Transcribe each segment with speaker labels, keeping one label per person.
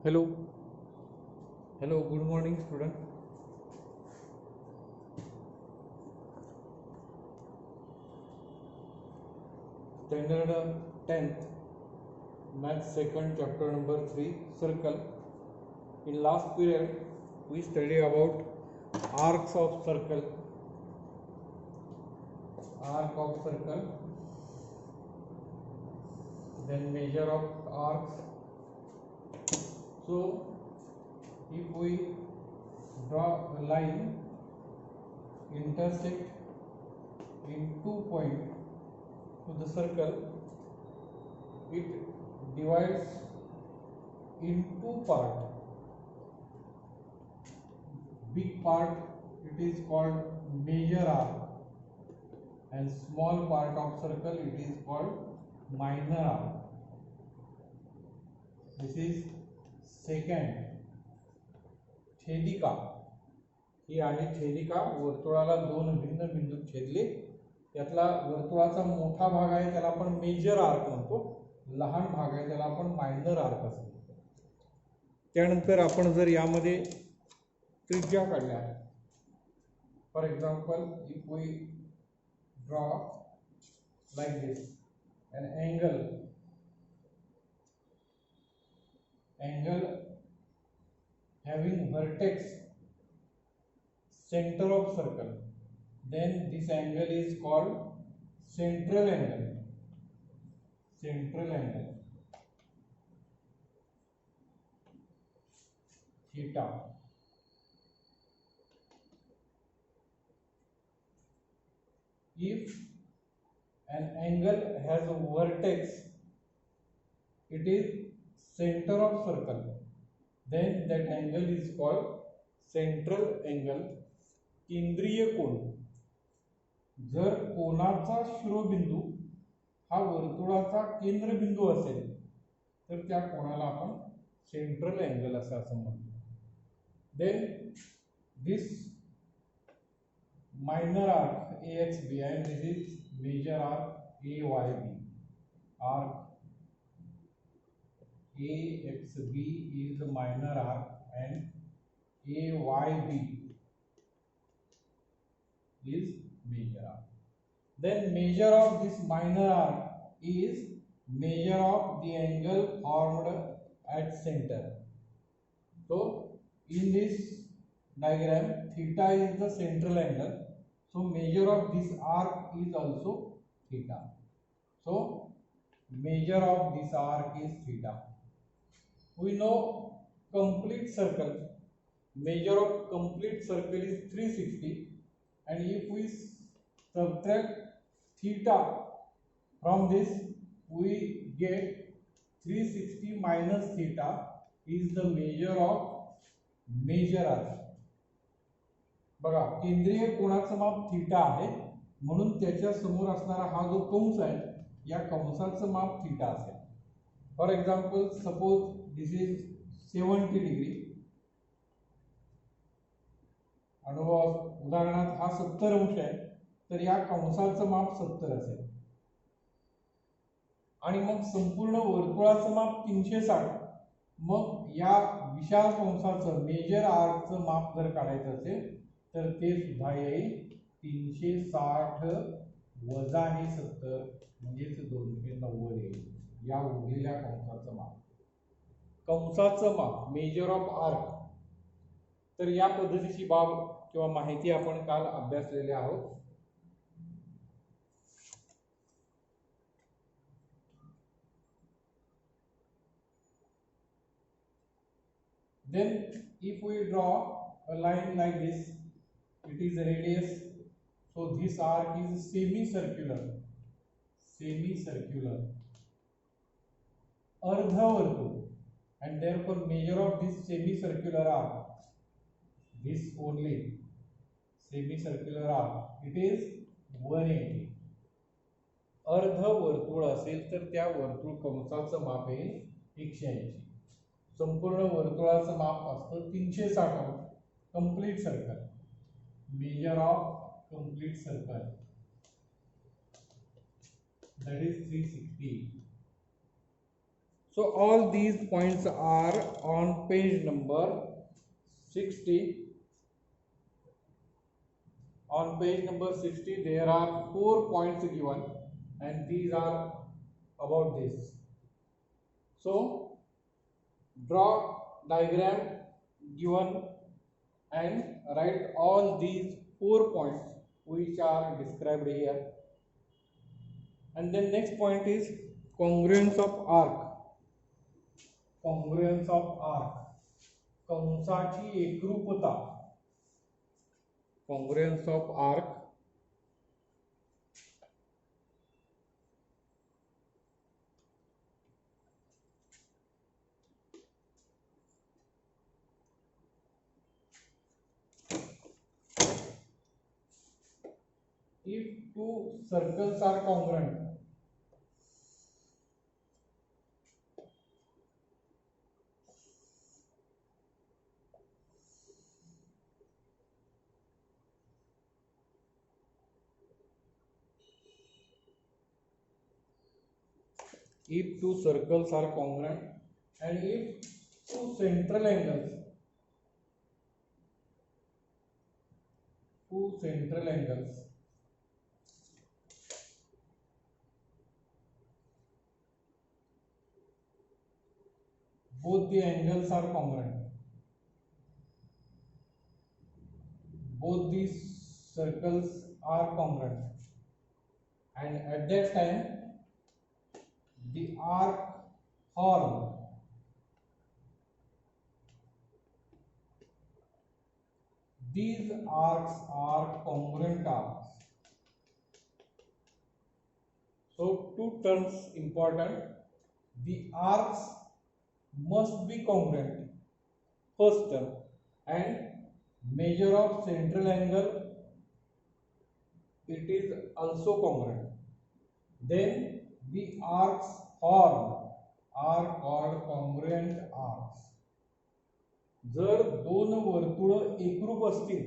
Speaker 1: Hello, hello, good morning, student. Standard 10th, Math second chapter number 3, circle. In last period, we studied about arcs of circle. Arc of circle, then measure of arcs. So, if we draw a line intersect in 2 points to the circle, it divides in two parts. Big part it is called major arc, and small part of circle it is called minor arc. This is second छेदिका. ही आहे छेदिका. वर्तुळाला दोन भिन्न बिंदू छेदले, यातला वर्तुळाचा मोठा भाग आहे त्याला आपण मेजर आर्क म्हणतो, लहान भाग आहे त्याला आपण मायनर आर्क असं म्हणतो. त्यानंतर आपण जर यामध्ये त्रिज्या काढल्या, for example if we draw like this an angle having vertex center of circle, then this angle is called central angle. Theta. If an angle has a vertex, it is center of circle, then that angle is called central angle. केंद्रीय कोन. जर कोनाचा शिरोबिंदू हा वर्तुळाचा केंद्रबिंदू असेल तर त्या कोनाला आपण central angle असं म्हणतो. Then this minor arc AXB and this is major arc AYB. Arc AXB is the minor arc and AYB is major arc. Then measure of this minor arc is measure of the angle formed at center. So in this diagram theta is the central angle, so measure of this arc is also theta. So measure of this arc is theta. We know complete circle, measure of complete circle is 360, and if we subtract theta from this, we get 360 minus theta is the measure of major arc. बघा, केंद्रीय कोणाचं माप theta आहे म्हणून त्याच्या समोर असणारा हा जो कंस आहे या कंसाचं माप थीटा असेल. For example suppose this is 70 degree, उदाहरणार्थ हा 70 अंश आहे, तर या कंसाचं माप 70 असेल. आणि मग संपूर्ण वर्तुळाचं माप 360. मग या विशाल कंसाचं मेजर आर्कचं माप जर काढायचं असेल तर ते सुद्धा येईल 360 वजा 70 म्हणजेच 290 येईल. या उरलेल्या कंसाचं माप, कंसाचं माप मेजर ऑफ आर्क. तर या पद्धतीची बाब किंवा माहिती आपण काल अभ्यासलेली आहोत. Then if we draw a line like this, it is a radius, so this arc is semicircular. अर्धवर्तुळ, and therefore measure of this semicircular arc, this only semicircular arc, it is 180. अर्धवर्तुळ असेल तर त्या वर्तुळ कंसाचं माप आहे 180. संपूर्ण वर्तुळाचं माप असतं 360 अंश. Complete circle, measure of complete circle, that is 360. So all these points are on page number 60. On page number 60 there are 4 points given and these are about this. So draw diagram given and write all these 4 points which are described here. And then next point is congruence of arc. Congruence of arc, कंसाची एकरूपता. Congruence of arc. If two circles are congruent, if two circles are congruent and if two central angles both the angles are congruent, both these circles are congruent, and at that time the arc horn these arcs are congruent arcs. So two terms important. The arcs must be congruent, first term, and measure of central angle, it is also congruent. Then the arcs horn are called congruent arcs. जर दोन वर्तुळ एकरूप असतील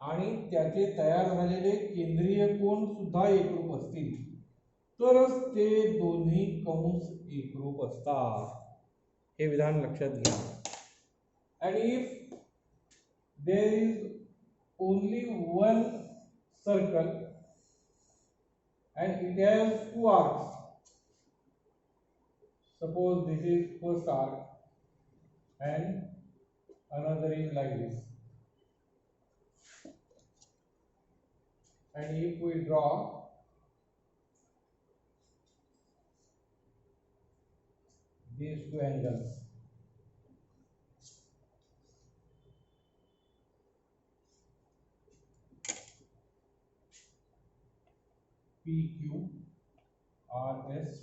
Speaker 1: आणि त्याचे तयार झालेले केंद्रीय कोन सुद्धा एकरूप असतील तरच ते दोन्ही कंस एकरूप असतात. हे विधान लक्षात घ्या. And if there is only one circle and it has two arcs, suppose this is first arc and another is like this, and if we draw these two angles, PQ, RS,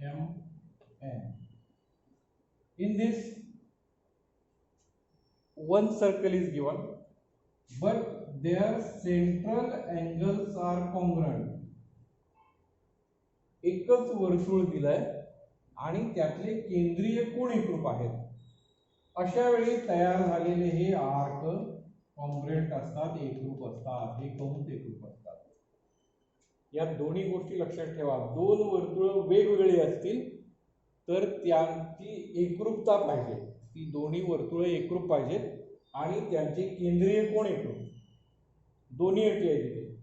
Speaker 1: MN. In this, one circle is given, but their central angles are congruent. एकच वर्तुळ दिलंय आणि त्यातले केंद्रीय कोन एकरूप आहेत. अशा वेळी तयार झालेले हे आर्क कॉन्ग्रुएंट असतात, एकरूप असतात, हे कंस एकरूप असतात. या दोन्ही गोष्टी लक्षात ठेवा. दोन वर्तुळ वेगवेगळी असतील तर त्यांची एकरूपता पाहिजे. ती दोन्ही वर्तुळ एकरूप पाहिजेत आणि त्यांचे केंद्रीय कोन एकरूप. दोन्ही अटी आहेत.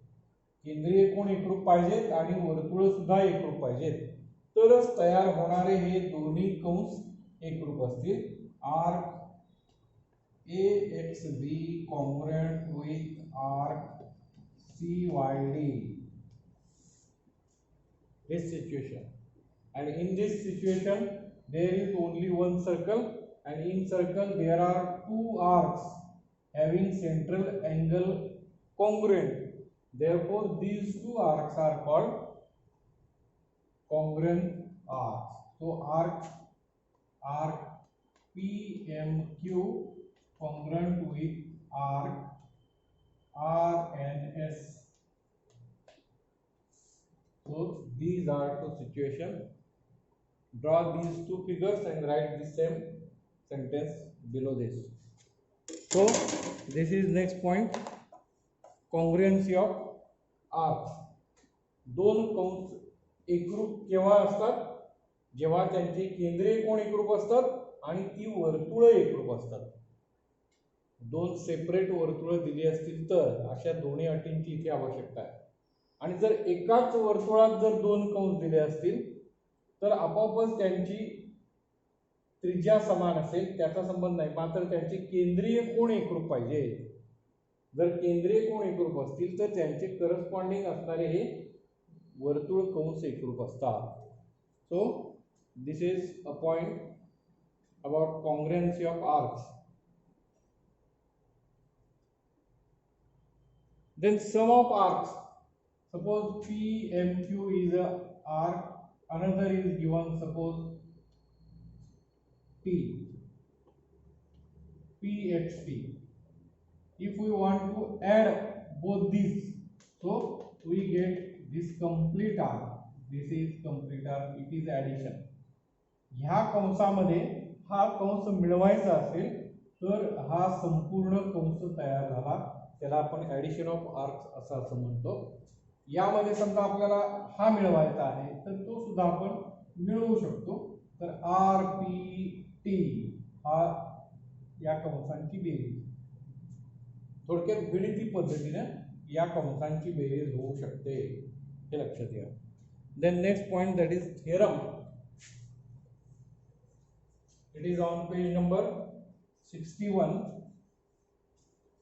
Speaker 1: केंद्रीय कोन एकरूप पाहिजेत आणि वर्तुळ सुद्धा एकरूप पाहिजेत तरच तयार होणारे हे दोन्ही कंस एकरूप असतील. Arc AXB congruent with arc CYD. This situation, and in this situation there is only one circle, and in circle there are two arcs having central angle congruent. Therefore these two arcs are called congruent arcs. So arc PMQ congruent with arc RNS. So these are two situations. Draw these two figures and write the same sentence below this. So this is next point, congruency of arcs. दोन कंस एकरूप केव्हा असतात जेव्हा त्यांचे केंद्रीय कोन एकरूप असतात आणि ती वर्तुळ एकरूप असतात. दोन सेपरेट वर्तुळ दिली असतील तर अशा दोन्ही अटींची इथे आवश्यकता आहे. आणि जर एकाच वर्तुळात जर दोन कंस दिले असतील तर आपोआपच त्यांची त्रिज्या समान असेल त्याचा संबंध नाही, मात्र त्यांचे केंद्रीय कोन एकरूप पाहिजे. जर केंद्रीय कोन एकरूप असतील तर त्यांचे करस्पॉन्डिंग असणारे हे वर्तुळ कंस एकरूप असतात. So this is a point about congruency of arcs. Then sum of arcs. Suppose PMQ is a arc, another is given, suppose PHP. If we want to add both these, so we get this complete arc. This is complete arc. It is addition. ह्या कंसामध्ये हा कंस मिळवायचा असेल तर हा संपूर्ण कंस तयार झाला, त्याला आपण ऍडिशन ऑफ आर्क्स असं म्हणतो. यामध्ये समजा आपल्याला हा मिळवायचा आहे तर तो सुद्धा आपण मिळवू शकतो. तर आर पी टी हा या कंसांची बेरीज, थोडक्यात गणिती पद्धतीने या कंसांची बेरीज होऊ शकते, हे लक्षात घ्या. Then next point, that is theorem. It is on page number 61.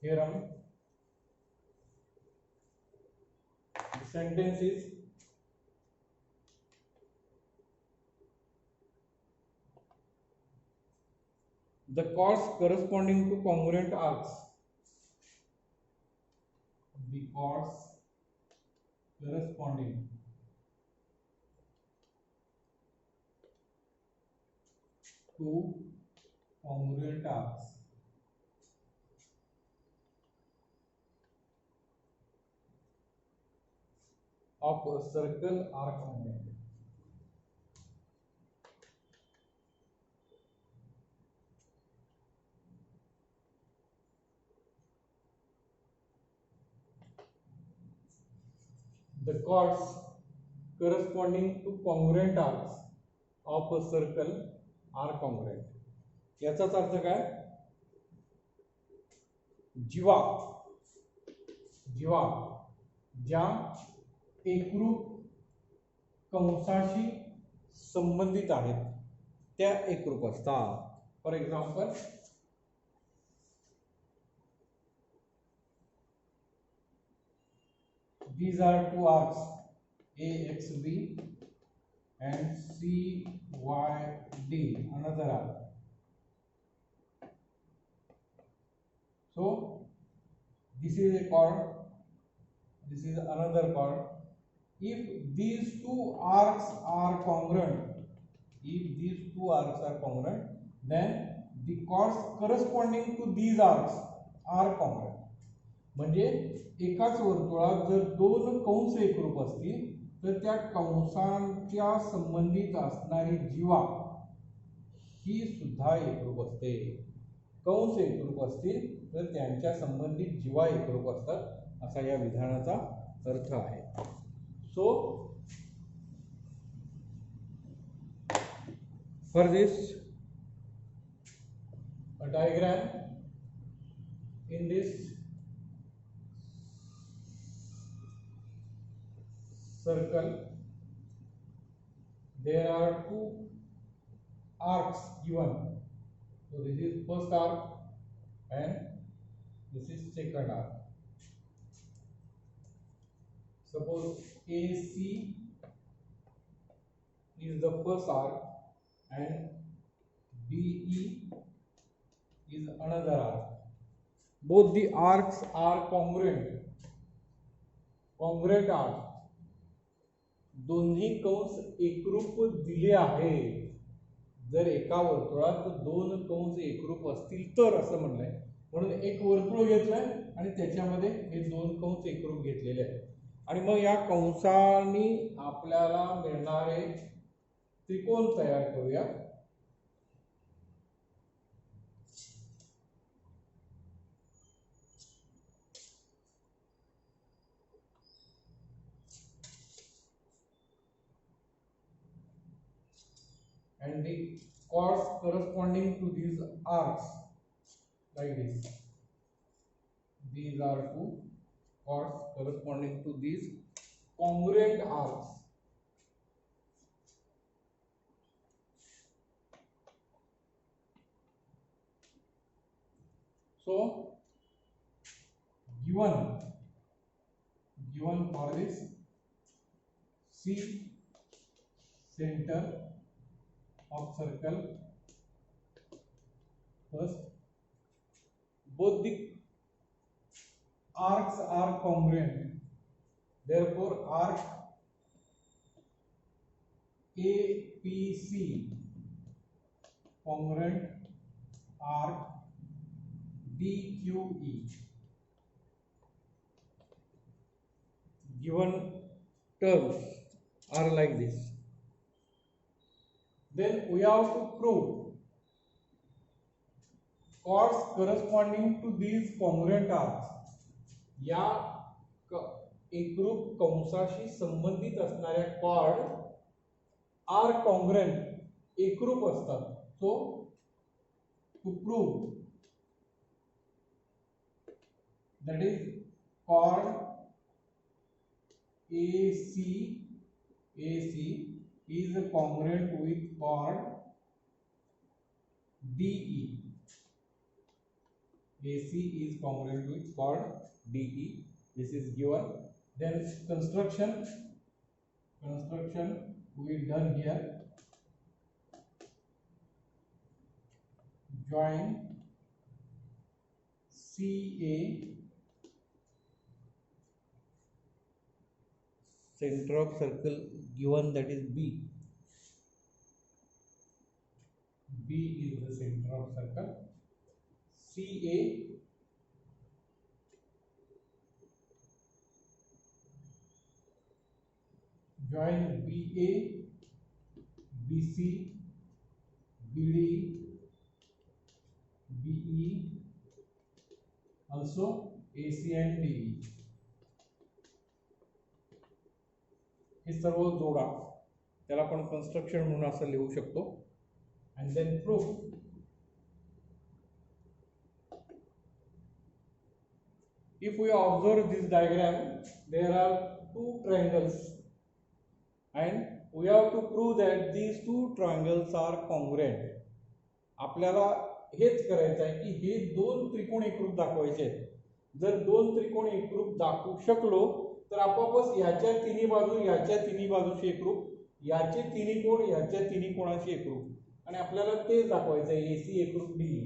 Speaker 1: Theorem. The sentence is, the chords corresponding to congruent arcs. The chords corresponding to congruent arcs of a circle are congruent. The chords corresponding to congruent arcs of a circle are congruent. याचाच अर्थ काय? जीवा ज्या एकरूप कंसाशी संबंधित आहेत त्या एकरूप असतात. For example, these are two arcs AXB and CYD, another arc. So this is a chord, this is another chord. If these two arcs are congruent, then the chords corresponding to these arcs are congruent. म्हणजे एकाच वर्तुळात जर दोन कंस एकरूप असतील तर त्या कंसांच्या संबंधित असणारी जीवा ही सुद्धा एकरूप असते. कंस एकरूप असतील तर त्यांच्या संबंधित जीवा एकरूप असतात असा या विधानाचा अर्थ आहे. So for this a diagram, in this circle there are two arcs given. So this is first arc and this is second arc. Suppose AC is the first arc and BE is another arc. Both the arcs are congruent arcs. दोन्ही कंस एकरूप दिले आहेत. जर एका वर्तुळात दोन कंस एकरूप असतील तर असं म्हणलंय, म्हणून एक वर्तुळ घेतलंय आणि त्याच्यामध्ये हे दोन कंस एकरूप घेतलेले आहेत. आणि मग या कंसांनी आपल्याला मिळणारे त्रिकोण तयार करूया. and the chords corresponding to these arcs like this. These are two chords corresponding to these congruent arcs. So given for this C center of circle, first both the arcs are congruent, therefore arc APC congruent arc DQE. Given terms are like this. Then we have to prove chords corresponding to these congruent arcs. या एकरूप कंसाशी संबंधित असणाऱ्या chord are congruent, एकरूप असतात. So to prove that is chord AC is congruent with chord DE. AC is congruent with chord DE. This is given. Then construction we done here. Join CA center of circle given, that is B. B is the center of circle. CA join BA, BC, BD, BE, also AC and DE. हे सर्व जोडा, त्याला आपण construction म्हणून असं लिहू शकतो. and then proof. If we observe this diagram, there are two triangles and we have to prove that these two triangles are congruent. आपल्याला हेच करायचं आहे की हे दोन त्रिकोण एकरूप दाखवायचे आहेत. जर दोन त्रिकोण एकरूप दाखवू शकलो तर आपोआपच याच्या तिन्ही बाजू याच्या तिन्ही बाजूशी एकरूप, याचे तिन्ही कोण याच्या तिन्ही कोणाशी एकरूप, आणि आपल्याला तेच दाखवायचं आहे. AC एकरूप DE,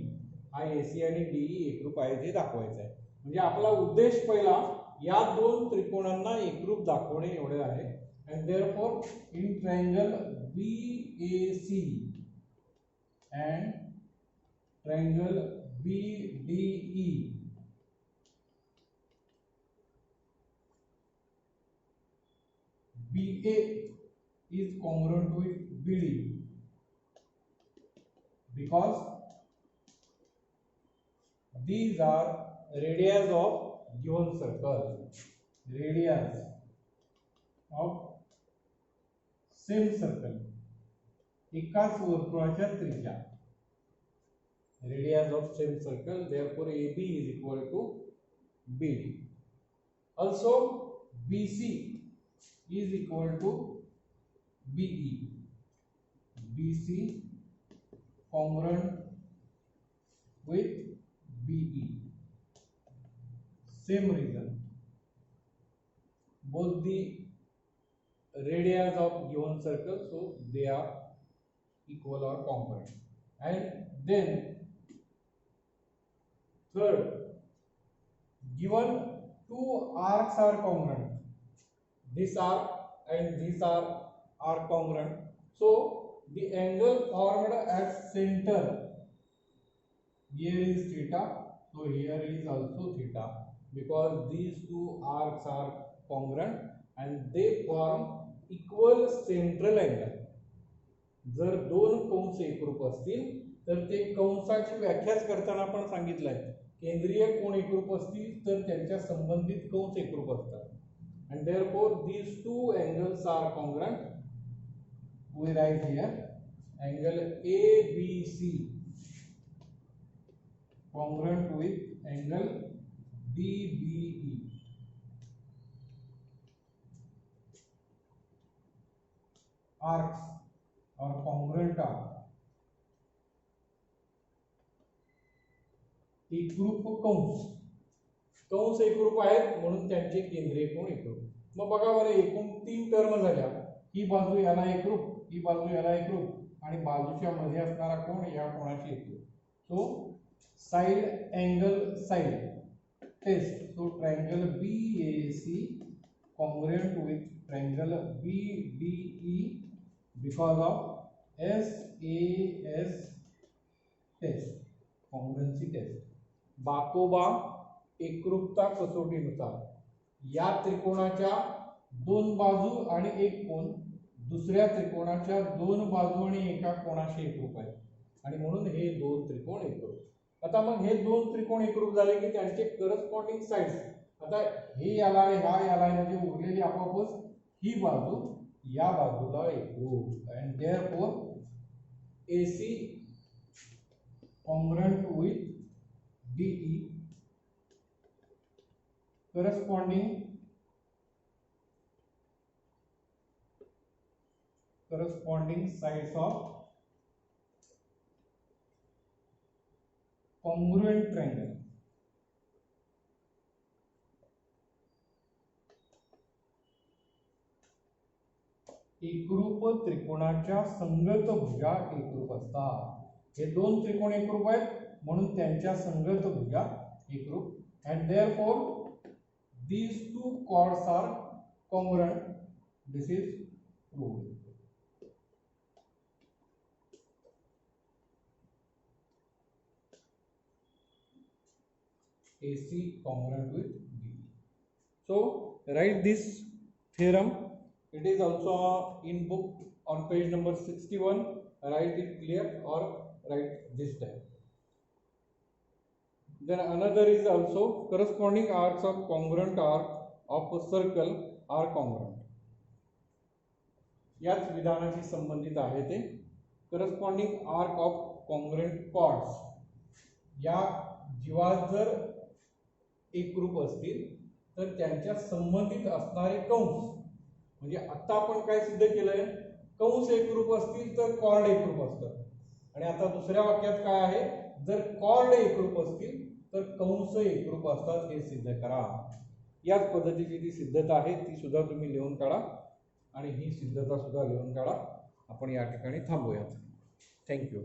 Speaker 1: हा AC आणि DE एकरूप आहे ते दाखवायचं आहे. म्हणजे आपला उद्देश पहिला या दोन त्रिकोणांना एकरूप दाखवणे एवढे आहे. and therefore in triangle BAC and triangle BDE, BA is congruent with BD because these are radius of given circle, radius of same circle, एकाच वर्तुळाच्या त्रिज्या, radius of same circle, therefore AB is equal to BD. Also BC is equal to BE, BC congruent with BE, same reason, both the radius of given circle, so they are equal or congruent. And then third, given two arcs are congruent, this arc and this arc are congruent, so the angle formed at center, here is theta, so here is also theta, because these two arcs are congruent and they form equal central angle. जर दोन कंस एकरूप असतील तर ते कंसाची व्याख्याच करताना आपण सांगितलंय, केंद्रीय कोण एकरूप असतील तर त्यांच्या संबंधित कंस एकरूप असतात. and therefore these two angles are congruent. We write here angle ABC congruent with angle DBE. Arcs or congruent arc एकरूप कंस. कंस एकरूप आहेत म्हणून त्यांचे केंद्रीय कोन एकरूप. मग बघा बरं, एकूण 3 टर्म झाल्या. ही बाजू याला एकरूप, ही बाजू याला एकरूप आणि बाजूच्या मध्ये असणारा कोन या कोणाशी एकरूप. So side angle side test. So triangle BAC congruent with triangle BDE because of SAS test, congruency test. बाकोबा एकरूपता कसोटीनुसार या त्रिकोणाच्या 2 बाजू आणि एक कोन दुसऱ्या त्रिकोणाच्या 2 बाजू आणि एका कोणाशी एकरूप आहेत आणि म्हणून हे 2 त्रिकोण एकरूप. आता मग हे 2 त्रिकोण एकरूप झाले की त्यांचे करस्पॉन्डिंग साइड्स. आता हे याला हा याला म्हणजे उरलेली आपोआपच ही बाजू या बाजूला एकरूप. And therefore AC congruent with DE corresponding sides of congruent triangle. एकरूप त्रिकोणाच्या संगत भुजा एकरूप असतात. हे 2 त्रिकोण एकरूप आहेत म्हणून त्यांच्या संगत भुजा एकरूप. and therefore these 2 chords are congruent. This is proved. AC congruent with DE. So write this theorem. It is also in book on page number 61. Write it clear or write this time. Then another is also corresponding arcs of congruent arc of a circle are congruent. याच विधानाशी संबंधित आहे ते. corresponding arc of congruent chords. या जीवा जर एकरूप असतील तर त्यांच्या संबंधित असणारे कंस. म्हणजे आता आपण काय सिद्ध केलंय, कंस एकरूप असतील तर कॉर्ड एकरूप असतात. आणि आता दुसऱ्या वाक्यात काय आहे, जर कॉर्ड एकरूप असतील तर कंस एकरूप असतात हे सिद्ध करा. याच पद्धतीची ती सिद्धता आहे, ती सुद्धा तुम्ही लिहून काढा आणि ही सिद्धता सुद्धा लिहून काढा. आपण या ठिकाणी थांबूयात. थँक्यू.